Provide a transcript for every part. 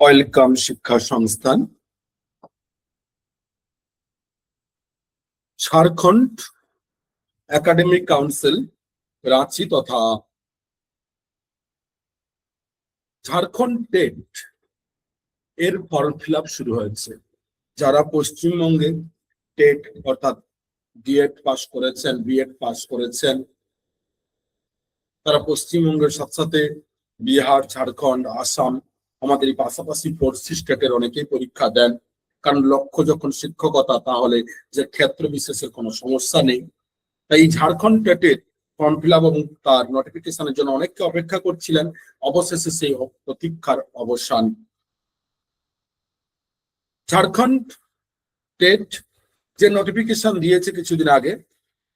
Welcome শিক্ষা সংস্থান Jharkhand academic council Ranchi তথা ঝাড়খণ্ড টেট এর ফর্ম ফিল আপ শুরু হয়েছে। যারা পশ্চিমবঙ্গে টেট অর্থাৎ ডিএড পাস করেছেন, বিএড পাস করেছেন, তারা পশ্চিমবঙ্গের সাথে সাথে বিহার, ঝাড়খণ্ড, আসাম, আমাদের এই পাশাপাশি 4 স্টেটের অনেকেই পরীক্ষা দেন। কারণ লক্ষ্য যখন শিক্ষকতা, তাহলে যে ক্ষেত্র বিশেষের কোনো সমস্যা নেই। তাই ঝাড়খণ্ড টেটের ফর্ম ফিল আপ এবং তার নোটিফিকেশনের জন্য অনেককে অপেক্ষা করছিলেন। অবশেষে সেই প্রতীক্ষার অবসান। ঝাড়খণ্ড টেট যে নোটিফিকেশন দিয়েছে কিছুদিন আগে,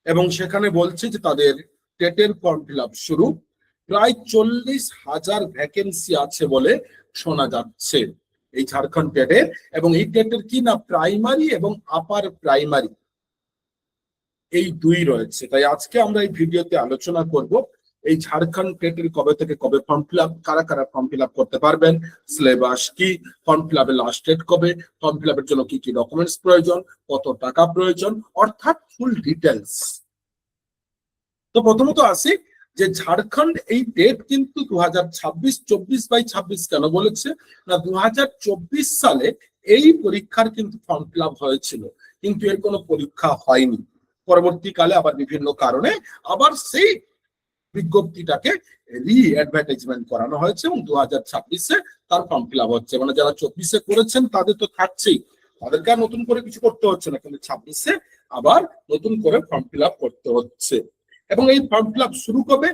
এবং সেখানে বলছে যে তাদের টেটের ফর্ম ফিল আপ শুরু। প্রায় 40,000 ভ্যাকেন্সি আছে বলে শোনা যাচ্ছে এই ঝাড়খণ্ড টেটের। এবং এই টেটের কি না, প্রাইমারি এবং আপার প্রাইমারি এই দুই রয়েছে। তাই আজকে আমরা এই ভিডিওতে আলোচনা করব এই ঝাড়খণ্ড টেটের কবে থেকে কবে ফর্ম ফিল আপ, কারা কারা ফর্ম ফিল আপ করতে পারবেন, সিলেবাস কি, ফর্ম ফিল আপের লাস্ট ডেট কবে, ফর্ম ফিল আপের জন্য কি কি ডকুমেন্টস প্রয়োজন, কত টাকা প্রয়োজন, অর্থাৎ ফুল ডিটেলস। তো প্রথমত আসি যে ঝাড়খণ্ড এই ডেট কিন্তু 2026, 24/26 কেন বলেছে না, 2024 সালে এই পরীক্ষার কিন্তু ফর্ম ফিল আপ হয়েছিল, কিন্তু এর কোনো পরীক্ষা হয়নি। পরবর্তীকালে আবার বিভিন্ন কারণে আবার সেই বিজ্ঞপ্তিটাকে রি-অ্যাডভার্টাইজমেন্ট করানো হয়েছে এবং 2026-এ তার ফর্ম ফিল আপ হচ্ছে। মানে যারা 24-এ করেছেন তাদের তো থাকছেই, তাদেরকে আর নতুন করে কিছু করতে হচ্ছে না, কিন্তু 26-এ আবার নতুন করে ফর্ম ফিল আপ করতে হচ্ছে। এবং এই ফর্ম ফিল আপ শুরু করবে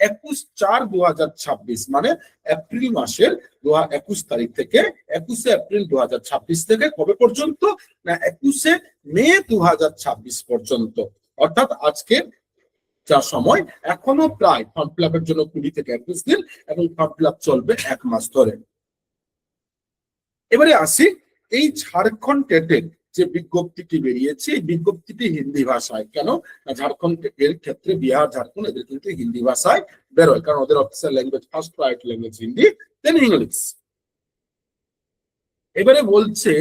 21/4/2026, মানে এপ্রিল মাসের 21 তারিখ থেকে 21শে এপ্রিল 2026 থেকে কবে পর্যন্ত না, 21শে মে 2026 পর্যন্ত। অর্থাৎ আজকে যা সময়, এখনো প্রায় ফর্ম ফিল আপের জন্য 20 থেকে 21 দিন, এবং ফর্ম ফিল আপ চলবে 1 মাস ধরে। এবারে আসি এই ঝাড়খণ্ড টেটের যে বিজ্ঞপ্তিটি বেরিয়েছে, এই বিজ্ঞপ্তিটি হিন্দি ভাষায়। কেন? ঝাড়খণ্ড এর ক্ষেত্রে বিহার, ঝাড়খণ্ড এদের কিন্তু হিন্দি ভাষায় বেরোয়, কারণ ওদের official language, first priority language Hindi, then English. এবারে বলছে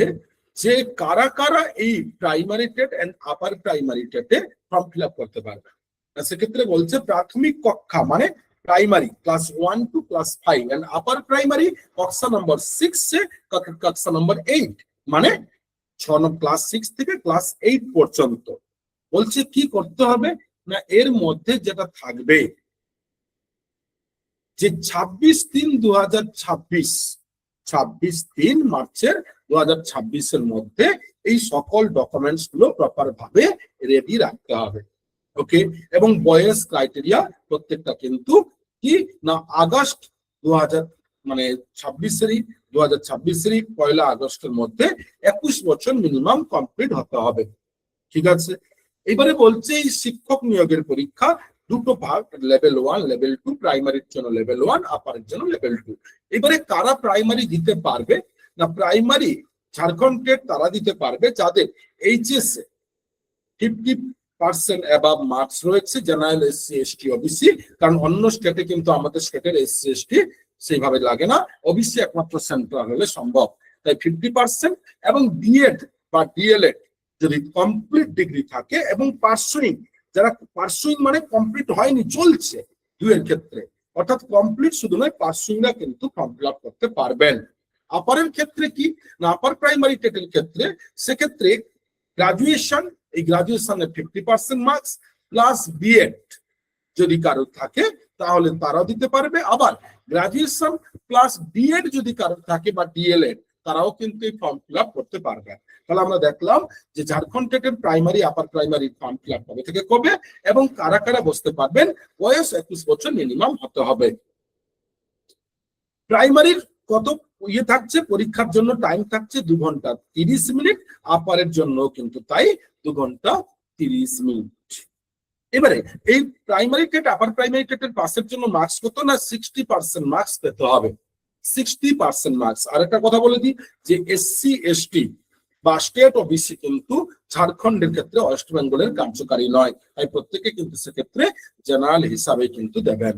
যে কারা কারা এই primary TET and upper primary টেটে ফর্ম ফিল আপ করতে পারবে। সেক্ষেত্রে বলছে প্রাথমিক কক্ষা মানে primary class 1 to class 5 and upper primary কক্ষা নম্বর 6 সে কক্ষা নম্বর 8, মানে ক্লাস 6 থেকে ক্লাস 8 পর্যন্ত। বলছে কি করতে হবে না, এর মধ্যে যেটা থাকবে যে 26/3/2026 মার্চের 2026-এর মধ্যে এই সকল ডকুমেন্টস গুলো প্রপার ভাবে রেডি রাখতে হবে। ওকে, এবং বয়স ক্রাইটেরিয়া প্রত্যেকটা কিন্তু কি না, আগস্ট 2026-এরই 1 আগস্টের মধ্যে 21 বছর মিনিমাম কমপ্লিট হতে হবে। ঠিক আছে, এবারে বলছে এই শিক্ষক নিয়োগের পরীক্ষা দুটো ভাগ, লেভেল 1, লেভেল 2, প্রাইমারির জন্য লেভেল 1, আপারের জন্য লেভেল 2। এবারে কারা প্রাইমারি দিতে পারবে না, প্রাইমারি ঝাড়খণ্ড টেট তারা দিতে পারবে যাদের এইচএস 50% অ্যাবাভ মার্কস রয়েছে, জেনারেল, এসসি, এসটি, ওবিসি। কারণ অন্য স্টেটে কিন্তু আমাদের স্টেটের এসসি, এসটি সেইভাবে লাগে না, ওবিসি একমাত্র সেন্ট্রাল হলে সম্ভব। তাই 50% এবং বিএড বা ডিএলএড যদি কমপ্লিট ডিগ্রি থাকে, এবং পার্সুইং, যারা পার্সুইং মানে কমপ্লিট হয়নি, চলছে, দুয়ের ক্ষেত্রে, অর্থাৎ কমপ্লিট শুধু নয়, পার্সুইংরা কিন্তু ফর্ম ফিল আপ করতে পারবেন। আপারের ক্ষেত্রে কি না, আপার প্রাইমারি টেটের ক্ষেত্রে সেক্ষেত্রে গ্রাজুয়েশন, এই গ্রাজুয়েশনের 50% মার্কস প্লাস বিএড যদি কারো থাকে তাহলে তারাও দিতে পারবে। আবার গ্রাজুয়েশন প্লাস বিএড যদি কারো থাকে বা ডিএলএড, তারাও কিন্তু এই ফর্ম ফিল আপ করতে পারবে। তাহলে আমরা দেখলাম যে ঝাড়খণ্ড টেটের primary, upper primary form fill up কবে থেকে কবে, এবং কারা কারা বসতে পারবেন। বয়স 21 বছর মিনিমাম হতে হবে। প্রাইমারির কত থাকছে, পরীক্ষার জন্য টাইম থাকছে 2 ঘন্টা 30 মিনিট, আপারের জন্য কিন্তু তাই 2 ঘন্টা 30 মিনিট। এবারে এই প্রাইমারি টেট, আপার প্রাইমারি টেটের পাসের জন্য মার্কস কত না, 60% মার্কস পেতে হবে, 60% মার্কস। আর একটা কথা বলে দিই যে এসসি, এসটি বা স্টেট ওবিসি কিন্তু ঝাড়খণ্ডের ক্ষেত্রে ওয়েস্ট বেঙ্গলের কার্যকারী নয়, তাই প্রত্যেকে কিন্তু সেক্ষেত্রে জেনারেল হিসাবে কিন্তু দেবেন।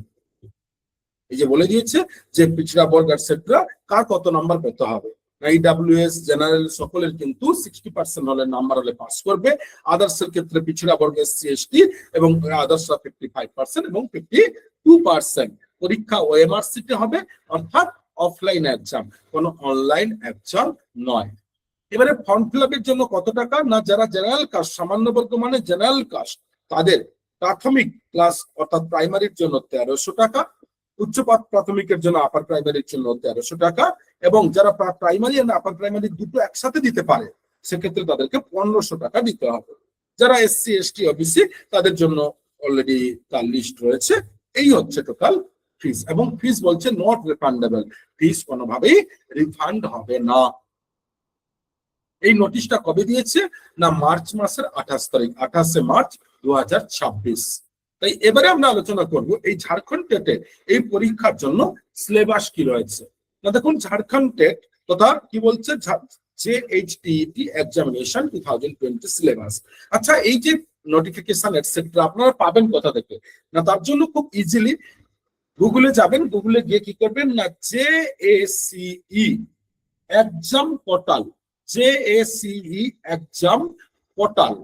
এই যে বলে দিয়েছে যে পিছড়া বর্গ এটসেট্রা কার কত নাম্বার পেতে হবে। ইডব্লিউএস জেনারেল সকলের কিন্তু 60% হলে নাম্বার হলে পাস করবে। আদার্স এর ক্ষেত্রে পিছড়া বর্গ এসসি এসটি এবং আদার্সরা 55% এবং 52% পরীক্ষা ওএমআরসি তে হবে, অর্থাৎ অফলাইন এক্সাম, কোনো অনলাইন এক্সাম নয়। এবারে ফর্ম ফিল আপের জন্য কত টাকা, না যারা জেনারেল কাস্ট, সামান্য বর্গ মানে জেনারেল কাস্ট, তাদের প্রাথমিক ক্লাস অর্থাৎ প্রাইমারির জন্য 1300 টাকা, উচ্চ প্রাথমিকের জন্য আপার প্রাইমারির জন্য 1300 টাকা, এবং যারা প্রাইমারি আর আপার প্রাইমারি দুটো একসাথে দিতে পারে সেক্ষেত্রে তাদেরকে 1500 টাকা দিতে হবে। যারা এসসি এসটি ওবিসি তাদের জন্য অলরেডি তার লিস্ট রয়েছে। এই হচ্ছে টোটাল ফিস, এবং ফিস বলছে নট রিফান্ডেবল, ফিস কোনোভাবেই রিফান্ড হবে না। এই নোটিশটা কবে দিয়েছে, না মার্চ মাসের 28 তারিখ, 28 মার্চ 2026। তাই এবারে আমরা আলোচনা করব এই ঝাড়খণ্ড টেটে এই পরীক্ষার জন্য সিলেবাস কি রয়েছে। না দেখুন, ঝাড়খণ্ড টেট তথা কি বলছে JHTET এক্সামিনেশন 2020 সিলেবাস। আচ্ছা, এই যে নোটিফিকেশন এটসেট্রা আপনারা পাবেন কোথা থেকে, না তার জন্য খুব ইজিলি গুগলে যাবেন, গুগলে গিয়ে কি করবেন, না JACE exam portal, JACE exam portal,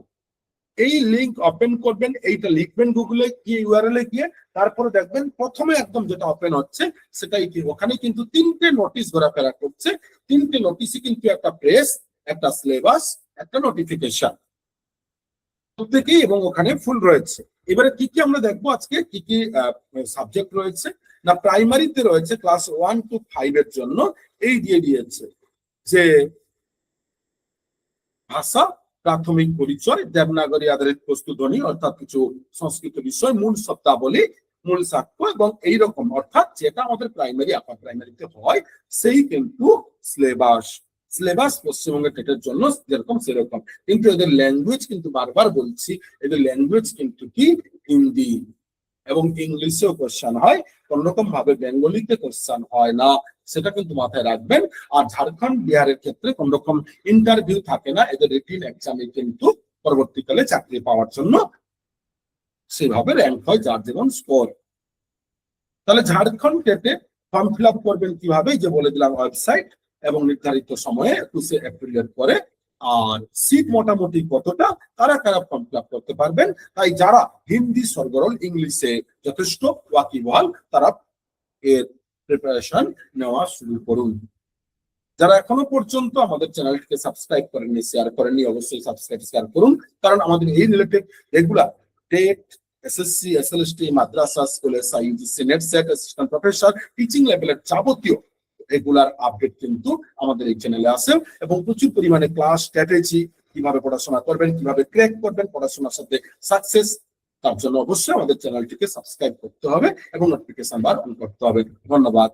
এই লিংক ওপেন করবেন, এইটা লিখবেন গুগলে গিয়ে ইউআরএল এ গিয়ে, তারপরে দেখবেন প্রথমে একদম যেটা ওপেন হচ্ছে সেটাই কি, ওখানে কিন্তু 3টে নোটিশ ঘোরাফেরা করছে। 3টে নোটিশই কিন্তু একটা প্রেস, একটা সিলেবাস, একটা নোটিফিকেশন প্রত্যেকেই, এবং ওখানে ফুল রয়েছে। এবারে কি কি আমরা দেখবো আজকে, কি কি সাবজেক্ট রয়েছে, না প্রাইমারিতে রয়েছে ক্লাস 1 to 5 এর জন্য এই দিয়ে দিয়েছে যে ভাষা, প্রাথমিক পরিচয়, দেবনাগরী আধারিত প্রস্তুতধ্বনি অর্থাৎ কিছু সংস্কৃত বিষয়, মূল শব্দাবলী, মূল সাক্ষ্য এবং এইরকম, অর্থাৎ যেটা আমাদের প্রাইমারি আপার প্রাইমারিতে হয় সেই কিন্তু সিলেবাস। সিলেবাস পশ্চিমবঙ্গের টেটের জন্য যেরকম সেরকম, কিন্তু এদের ল্যাঙ্গুয়েজ কিন্তু বারবার বলছি, এদের ল্যাঙ্গুয়েজ কিন্তু কি হিন্দি, এবং ইংলিশেও কোশ্চেন হয়, কোনরকম ভাবে বেঙ্গলিতে কোশ্চেন হয় না, সেটা কিন্তু মাথায় রাখবেন। আর ঝাড়খণ্ড বিহারের ক্ষেত্রে কোন রকম ইন্টারভিউ থাকে না, এদের রিটিন এক্সামে কিন্তু পরবর্তীকালে চাকরি পাওয়ার জন্য সেভাবে র্যাঙ্ক হয় যার যেমন স্কোর। তাহলে ঝাড়খণ্ড টেটে ফর্ম ফিল আপ করবেন কিভাবে, যে বলে দিলাম ওয়েবসাইট, এবং নির্ধারিত সময়ে 21 এপ্রিলের পরে। আর সিট মোটামুটি কতটা, কারা কারা ফর্ম ফিল আপ করতে পারবেন, তাই যারা হিন্দি সরগরল, ইংলিশে যথেষ্ট ওয়াকিবহাল, তারা এর প্রিপারেশন নেওয়া শুরু করুন। যারা এখনো পর্যন্ত আমাদের চ্যানেলটিকে সাবস্ক্রাইব করেননি, শেয়ার করেননি, অবশ্যই সাবস্ক্রাইব শেয়ার করুন, কারণ আমাদের এই related regular TET, SSC, SLST, মাদ্রাসা school, UGC, NET SET, assistant professor, teaching লেভেলের যাবতীয় রেগুলার আপডেট কিন্তু আমাদের এই চ্যানেলে আসে, এবং প্রচুর পরিমাণে ক্লাস স্ট্র্যাটেজি, কিভাবে পড়াশোনা করবেন, কিভাবে ক্র্যাক করবেন পড়াশোনার সাথে সাকসেস, তার জন্য অবশ্যই আমাদের চ্যানেলটিকে সাবস্ক্রাইব করতে হবে এবং নোটিফিকেশন বার অন করতে হবে। ধন্যবাদ।